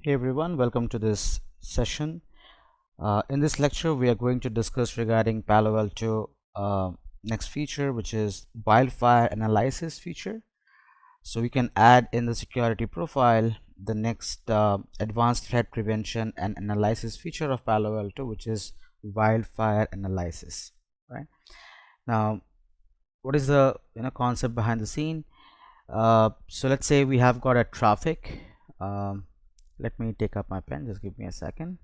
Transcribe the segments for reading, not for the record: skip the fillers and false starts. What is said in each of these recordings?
Hey everyone, welcome to this session. In this lecture, we are going to discuss regarding Palo Alto next feature, which is WildFire analysis feature. So we can add in the security profile the next advanced threat prevention and analysis feature of Palo Alto, which is WildFire analysis. Right now, what is the concept behind the scene? So let's say we have got a traffic. Let me take up my pen, just give me a second.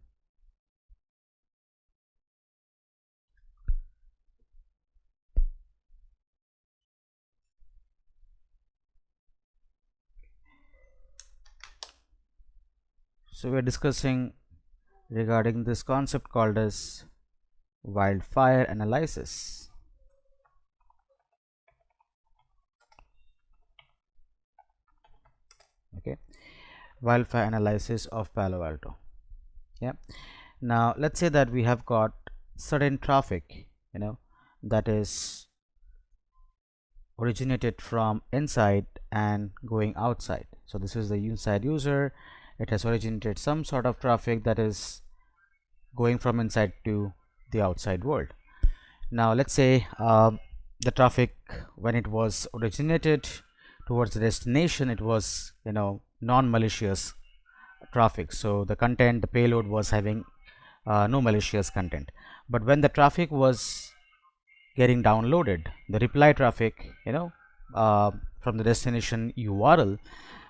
So we're discussing regarding this concept called as WildFire analysis. Okay, WildFire analysis of Palo Alto. Yeah, now let's say that we have got certain traffic that is originated from inside and going outside. So this is the inside user. It has originated some sort of traffic that is going from inside to the outside world. Now let's say the traffic, when it was originated towards the destination, it was non-malicious traffic. So the content, the payload was having no malicious content. But when the traffic was getting downloaded, the reply traffic from the destination URL,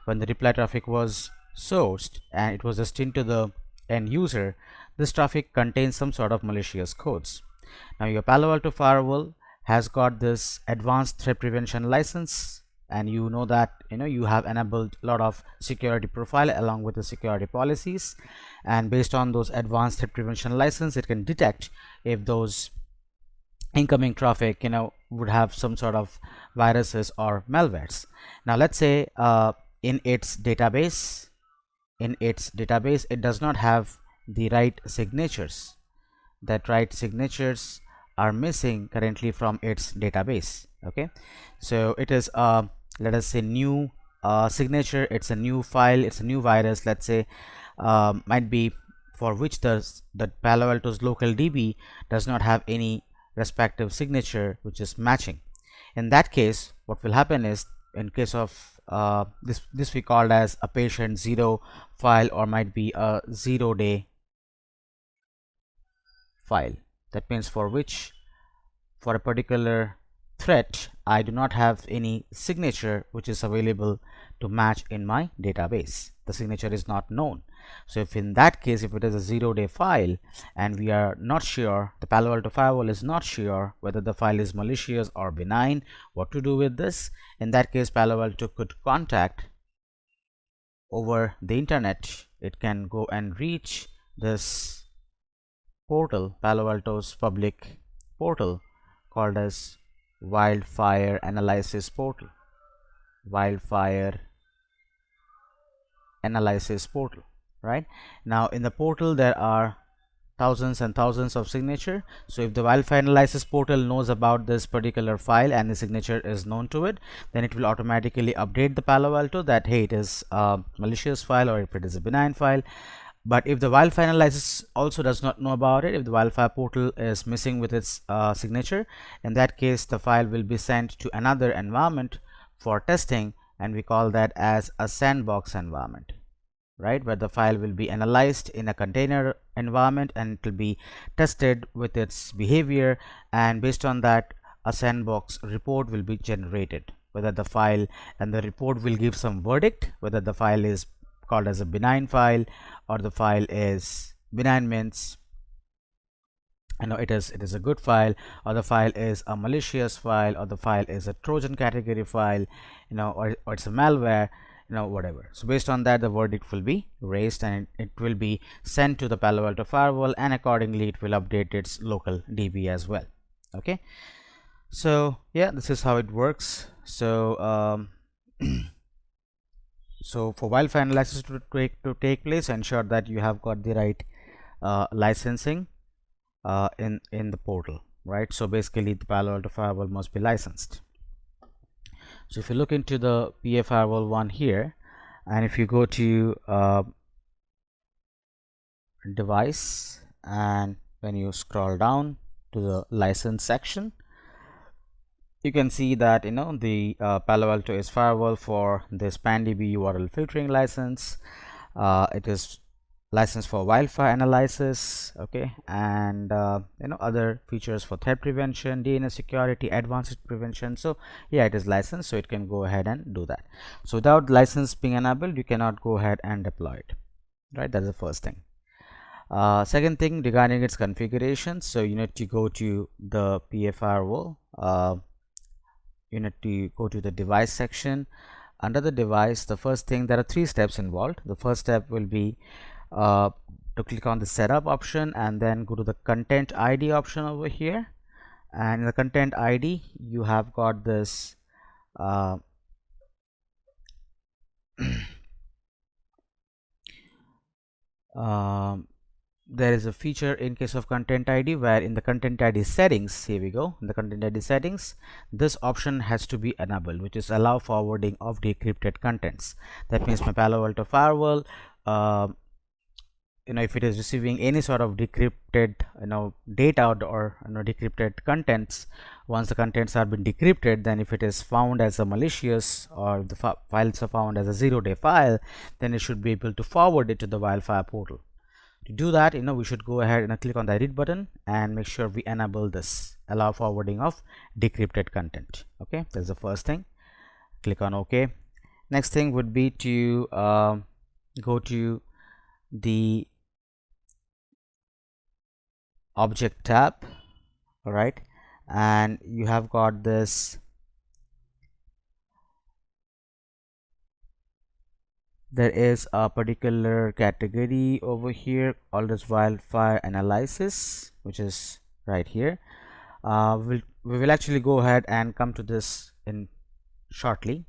when the reply traffic was sourced and it was destined to the end user, this traffic contains some sort of malicious codes. Now your Palo Alto firewall has got this advanced threat prevention license, and you know that you have enabled a lot of security profile along with the security policies, and based on those advanced threat prevention license, it can detect if those incoming traffic would have some sort of viruses or malwares. Now let's say in its database it does not have the right signatures. That right signatures are missing currently from its database. Okay, so it is let us say new signature. It's a new file, it's a new virus, let's say, might be for which the Palo Alto's local DB does not have any respective signature which is matching. In that case, what will happen is, in case of this we called as a patient 0 file, or might be a 0-day file. That means for a particular threat I do not have any signature which is available to match in my database. The signature is not known. So if in that case, if it is a 0-day file and we are not sure, the Palo Alto firewall is not sure whether the file is malicious or benign, what to do with this? In that case, Palo Alto could contact over the internet. It can go and reach this portal, Palo Alto's public portal called as WildFire analysis portal. WildFire analysis portal. Right now in the portal there are thousands and thousands of signature. So if the WildFire analysis portal knows about this particular file and the signature is known to it, then it will automatically update the Palo Alto that hey, it is a malicious file or if it is a benign file. But if the WildFire analysis also does not know about it, if the WildFire portal is missing with its signature, in that case the file will be sent to another environment for testing, and we call that as a sandbox environment, right, where the file will be analyzed in a container environment and it will be tested with its behavior, and based on that a sandbox report will be generated, whether the file, and the report will give some verdict whether the file is called as a benign file, or the file is benign means it is a good file, or the file is a malicious file, or the file is a Trojan category file, or it's a malware, whatever. So based on that the verdict will be raised and it will be sent to the Palo Alto firewall, and accordingly it will update its local DB as well. Okay, so yeah, this is how it works. So so for WildFire analysis to take place, ensure that you have got the right licensing in the portal, right? So basically the Palo Alto firewall must be licensed. So if you look into the PA firewall 1 here, and if you go to device, and when you scroll down to the license section, you can see that the Palo Alto is firewall for this PanDB URL filtering license. It is licensed for WildFire analysis, okay, and other features for threat prevention, DNS security, advanced prevention. So yeah, it is licensed, so it can go ahead and do that. So without license being enabled, you cannot go ahead and deploy it, right? That's the first thing. Second thing regarding its configuration, so you need to go to the PA firewall. You need to go to the device section. Under the device, the first thing, there are 3 steps involved. The first step will be to click on the setup option and then go to the content ID option over here, and in the content ID you have got this there is a feature in case of content ID where in the content ID settings, here we go, in the content ID settings, this option has to be enabled, which is allow forwarding of decrypted contents. That means my Palo Alto firewall, if it is receiving any sort of decrypted data or decrypted contents, once the contents are been decrypted, then if it is found as a malicious or the files are found as a 0-day file, then it should be able to forward it to the WildFire portal. To do that, we should go ahead and click on the edit button and make sure we enable this allow forwarding of decrypted content. Okay, that's the first thing. Click on OK. Next thing would be to go to the object tab. All right, and you have got this, there is a particular category over here called as WildFire analysis, which is right here. We will actually go ahead and come to this in shortly.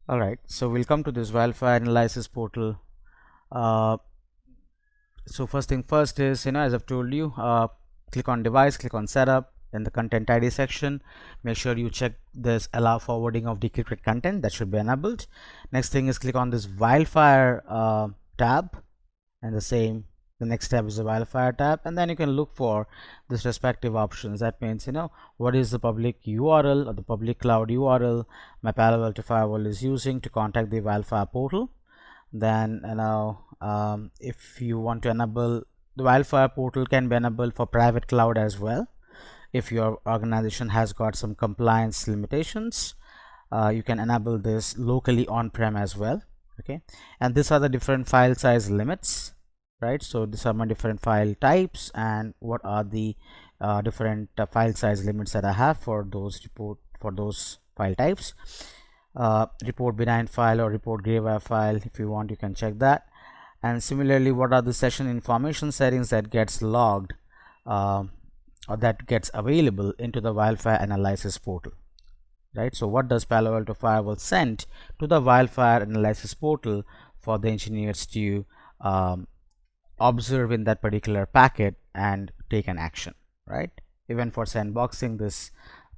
All right, so we'll come to this WildFire analysis portal. So first thing first is, as I've told you, click on device, click on setup. In the content ID section, make sure you check this allow forwarding of decrypted content, that should be enabled. Next thing is click on this WildFire tab, and the next tab is the WildFire tab, and then you can look for this respective options. That means what is the public URL or the public cloud URL my Palo Alto firewall is using to contact the WildFire portal. Then if you want to enable the WildFire portal, can be enabled for private cloud as well. If your organization has got some compliance limitations, you can enable this locally on-prem as well. Okay, and these are the different file size limits, right? So these are my different file types and what are the different file size limits that I have for those file types. Report benign file or report gray wire file, if you want, you can check that. And similarly, what are the session information settings that gets logged or that gets available into the WildFire analysis portal, right? So what does Palo Alto Firewall send to the WildFire analysis portal for the engineers to observe in that particular packet and take an action, right? Even for sandboxing, this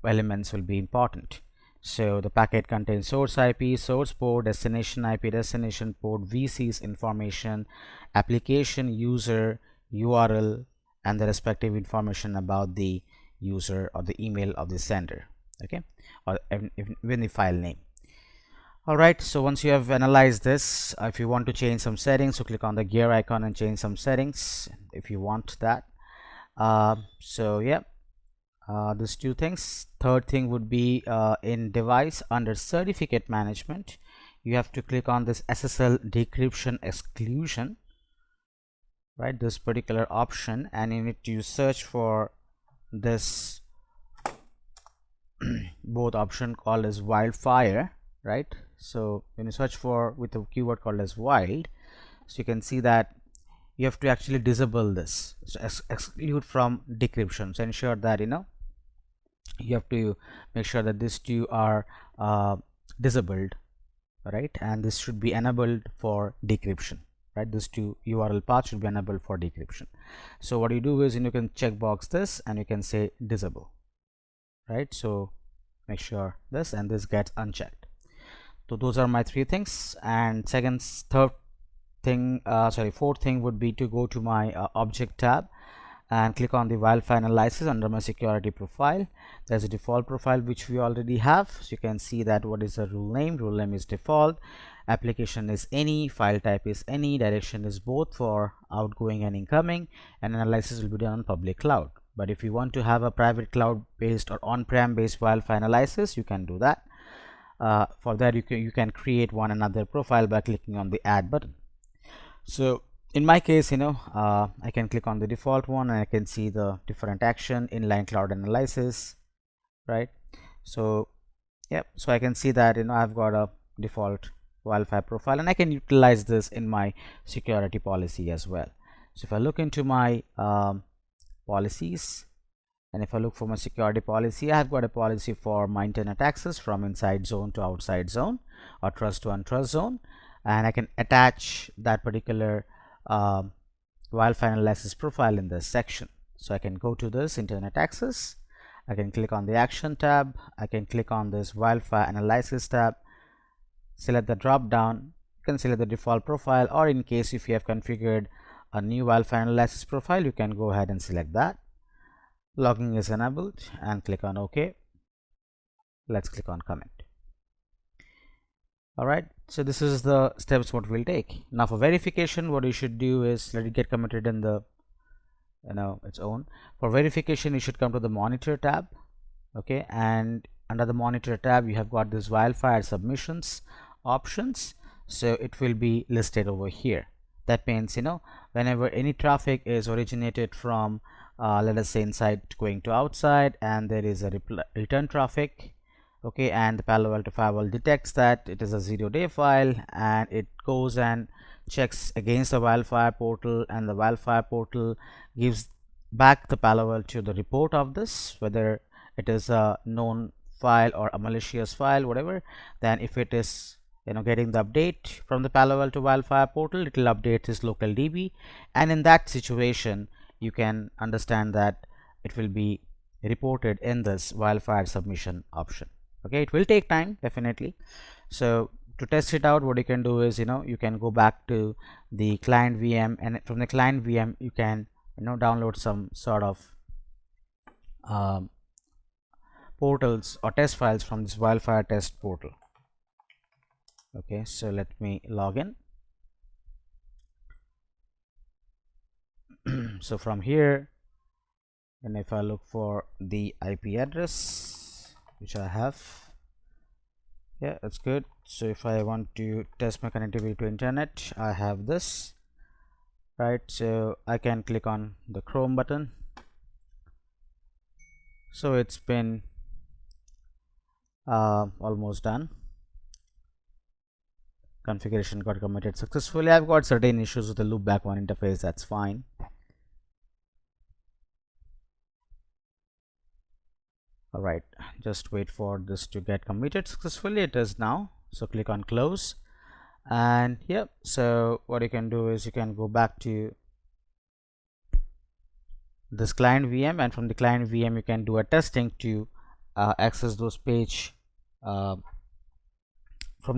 elements will be important. So the packet contains source IP, source port, destination IP, destination port, VCs information, application, user, URL, and the respective information about the user or the email of the sender, okay, or even the file name. All right, so once you have analyzed this, if you want to change some settings, so click on the gear icon and change some settings if you want that. So yeah, these 2 things. Third thing would be in device under certificate management, you have to click on this SSL decryption exclusion, right, this particular option, and you need to search for this both option called as WildFire, right? So when you search for with a keyword called as wild, so you can see that you have to actually disable this, so exclude from decryption. So ensure that you have to make sure that these 2 are disabled, right, and this should be enabled for decryption, right? These 2 URL paths should be enabled for decryption. So what you do is you can checkbox this and you can say disable, right? So make sure this and this gets unchecked. So those are my 3 things. And third fourth thing would be to go to my object tab and click on the WildFire analysis under my security profile. There's a default profile which we already have, so you can see that what is the rule name. Rule name is default, application is any, file type is any, direction is both for outgoing and incoming, and analysis will be done on public cloud. But if you want to have a private cloud based or on-prem based WildFire analysis, you can do that. For that you can create one another profile by clicking on the add button. So in my case, I can click on the default one and I can see the different action, inline cloud analysis, right? So yeah, so I can see that I've got a default WildFire profile, and I can utilize this in my security policy as well. So if I look into my policies, and if I look for my security policy, I have got a policy for my internet access from inside zone to outside zone, or trust to untrust zone, and I can attach that particular WildFire analysis profile in this section. So I can go to this internet access, I can click on the action tab, I can click on this WildFire analysis tab, select the drop down, you can select the default profile, or in case if you have configured a new WildFire analysis profile, you can go ahead and select that. Logging is enabled and click on OK. Let's click on commit. Alright, so this is the steps what we'll take. Now for verification, what you should do is let it get committed in the its own. For verification, you should come to the monitor tab, okay, and under the monitor tab you have got this WildFire submissions options, so it will be listed over here. That means whenever any traffic is originated from let us say inside going to outside, and there is a return traffic, okay, and the Palo Alto Firewall detects that it is a 0-day file, and it goes and checks against the WildFire portal, and the WildFire portal gives back the Palo Alto the report of this, whether it is a known file or a malicious file, whatever. Then if it is getting the update from the Palo Alto WildFire portal, it will update this local DB, and in that situation you can understand that it will be reported in this WildFire submission option. Okay, it will take time definitely. So to test it out, what you can do is you can go back to the client VM, and from the client VM you can download some sort of portals or test files from this WildFire test portal. Okay, so let me log in. So from here, and if I look for the IP address which I have, yeah, that's good. So if I want to test my connectivity to internet, I have this, right? So I can click on the Chrome button. So it's been almost done. Configuration got committed successfully. I've got certain issues with the loopback one interface, that's fine. Alright, just wait for this to get committed successfully. It is now, so click on close, and yep, so what you can do is you can go back to this client VM, and from the client VM you can do a testing to access those page from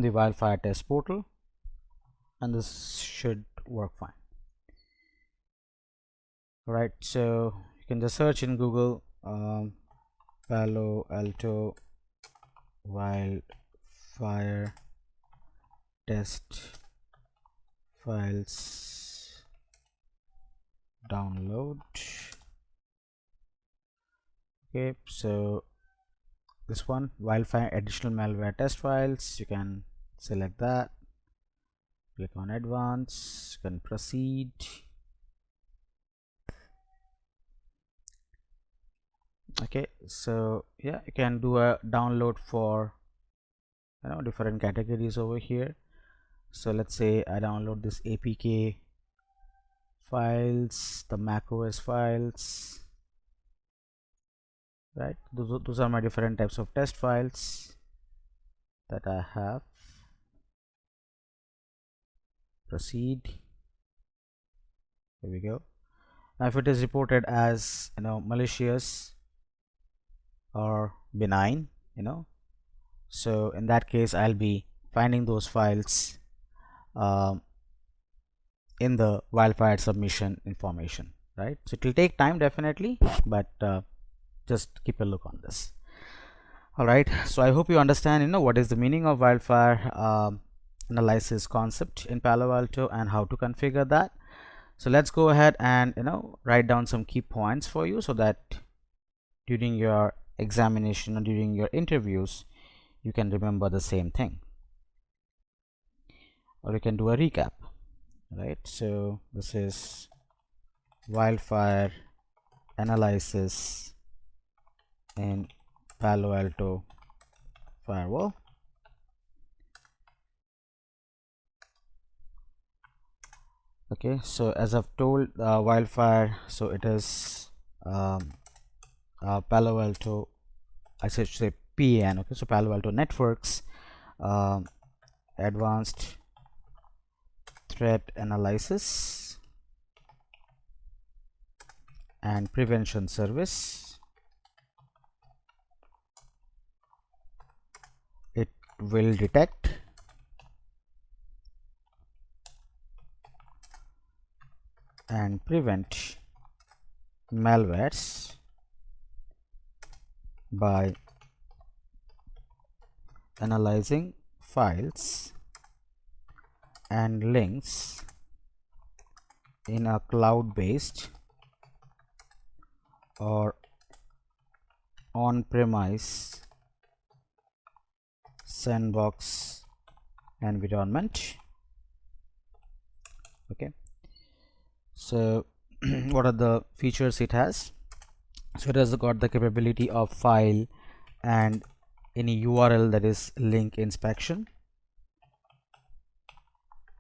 the WildFire test portal, and this should work fine. Alright, so you can just search in Google Palo Alto WildFire test files download. Okay, so this one, WildFire additional malware test files, you can select that, click on advanced, you can proceed. Okay, so yeah, you can do a download for different categories over here. So let's say I download this APK files, the macOS files, right? Those are my different types of test files that I have. Proceed. There we go. Now if it is reported as malicious or benign, so in that case I'll be finding those files in the WildFire submission information, right? So it will take time definitely, but just keep a look on this. All right, so I hope you understand what is the meaning of WildFire analysis concept in Palo Alto and how to configure that. So let's go ahead and write down some key points for you, so that during your examination or during your interviews you can remember the same thing, or you can do a recap, right? So this is WildFire analysis in Palo Alto Firewall. Okay, so as I've told, WildFire, so it is Palo Alto, I should say PAN. Okay, so Palo Alto Networks Advanced Threat Analysis and Prevention Service. It will detect and prevent malwares by analyzing files and links in a cloud-based or on-premise sandbox environment. Okay, so what are the features it has? So it has got the capability of file and any URL, that is link inspection,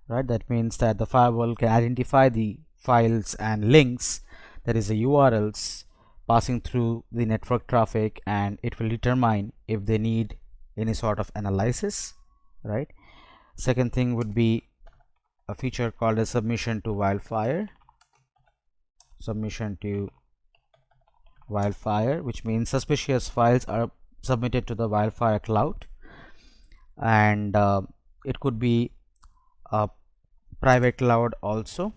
right? That means that the firewall can identify the files and links, that is the URLs passing through the network traffic, and it will determine if they need any sort of analysis, right? Second thing would be a feature called a submission to WildFire. Submission to WildFire, which means suspicious files are submitted to the WildFire cloud, and it could be a private cloud also.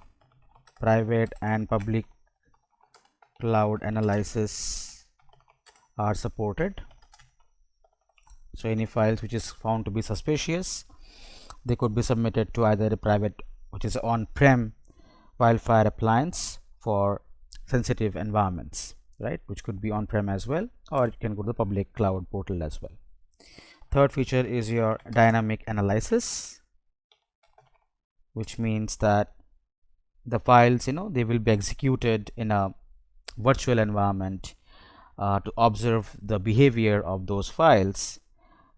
Private and public cloud analysis are supported. So any files which is found to be suspicious, they could be submitted to either a private, which is on-prem WildFire appliance for sensitive environments, right, which could be on-prem as well, or it can go to the public cloud portal as well. Third feature is your dynamic analysis, which means that the files, they will be executed in a virtual environment to observe the behavior of those files.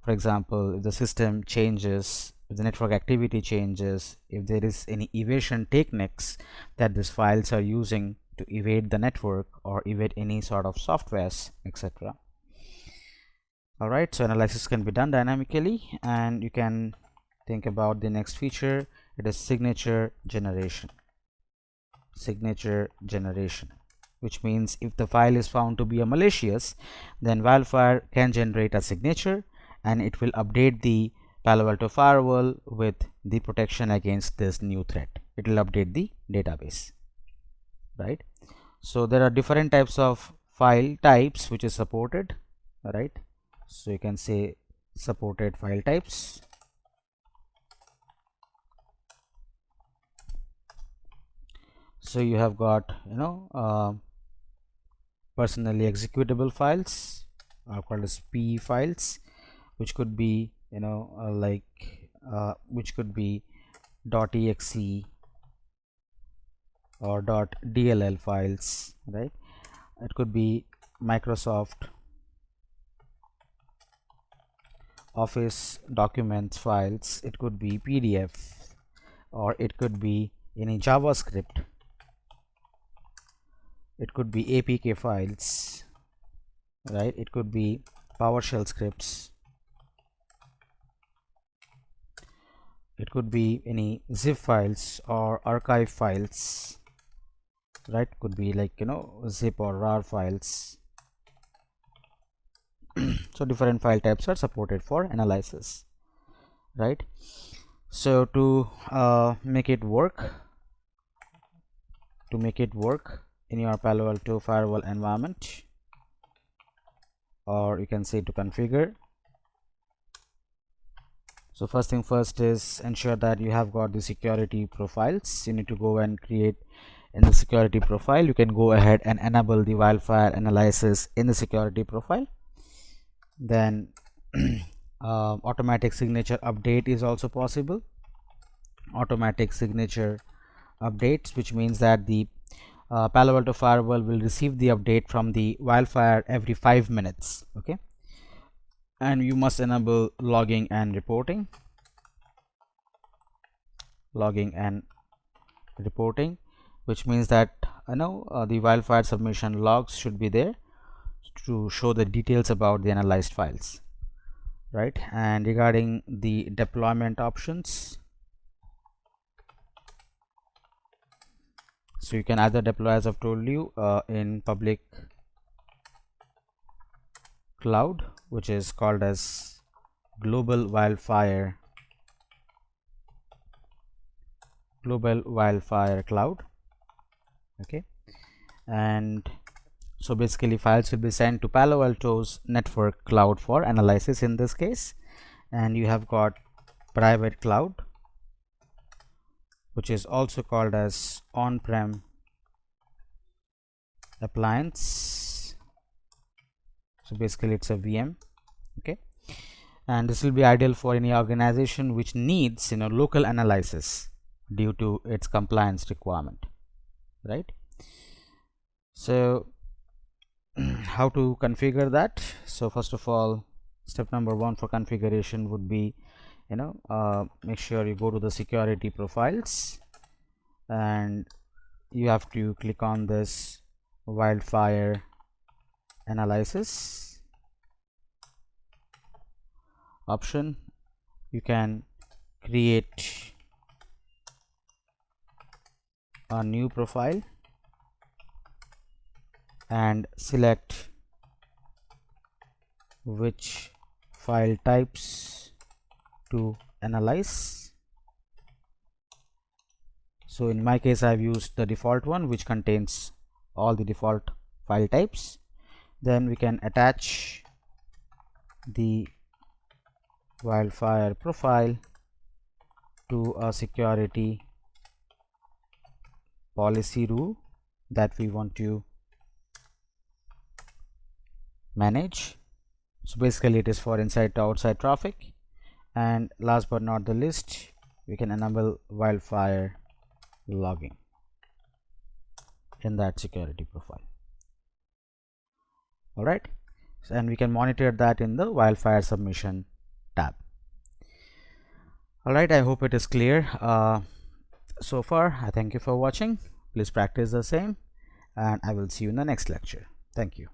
For example, if the system changes, if the network activity changes, if there is any evasion techniques that these files are using to evade the network or evade any sort of softwares, etc. All right, so analysis can be done dynamically, and you can think about the next feature. It is signature generation. Signature generation, which means if the file is found to be a malicious, then WildFire can generate a signature, and it will update the Palo Alto firewall with the protection against this new threat. It will update the database, right? So there are different types of file types which is supported, right? So you can say supported file types. So you have got personally executable files, called as P files, which could be which could be .exe or .dll files, right? It could be Microsoft Office documents files, it could be PDF, or it could be any JavaScript, it could be APK files, right? It could be PowerShell scripts, it could be any zip files or archive files, right? Could be like zip or rar files. So different file types are supported for analysis, right? So to make it work, to make it work in your Palo Alto firewall environment, or you can say to configure. So first thing first is ensure that you have got the security profiles. You need to go and create in the security profile. You can go ahead and enable the WildFire analysis in the security profile. Then automatic signature update is also possible. Automatic signature updates, which means that the Palo Alto firewall will receive the update from the WildFire every 5 minutes. Okay, and you must enable logging and reporting. Which means that the WildFire submission logs should be there to show the details about the analyzed files, right? And regarding the deployment options, so you can either deploy, as I've told you, in public cloud, which is called as global WildFire cloud. Okay, and so basically files will be sent to Palo Alto's network cloud for analysis in this case. And you have got private cloud, which is also called as on-prem appliance. So basically it's a VM. Okay, and this will be ideal for any organization which needs local analysis due to its compliance requirement, right? So how to configure that? So first of all, step number 1 for configuration would be make sure you go to the security profiles, and you have to click on this WildFire analysis option. You can create a new profile and select which file types to analyze. So in my case I've used the default one, which contains all the default file types. Then we can attach the WildFire profile to a security policy rule that we want to manage. So basically it is for inside to outside traffic. And last but not the least, we can enable WildFire logging in that security profile. All right, and we can monitor that in the WildFire submission tab. All right, I hope it is clear so far. I thank you for watching. Please practice the same, and I will see you in the next lecture. Thank you.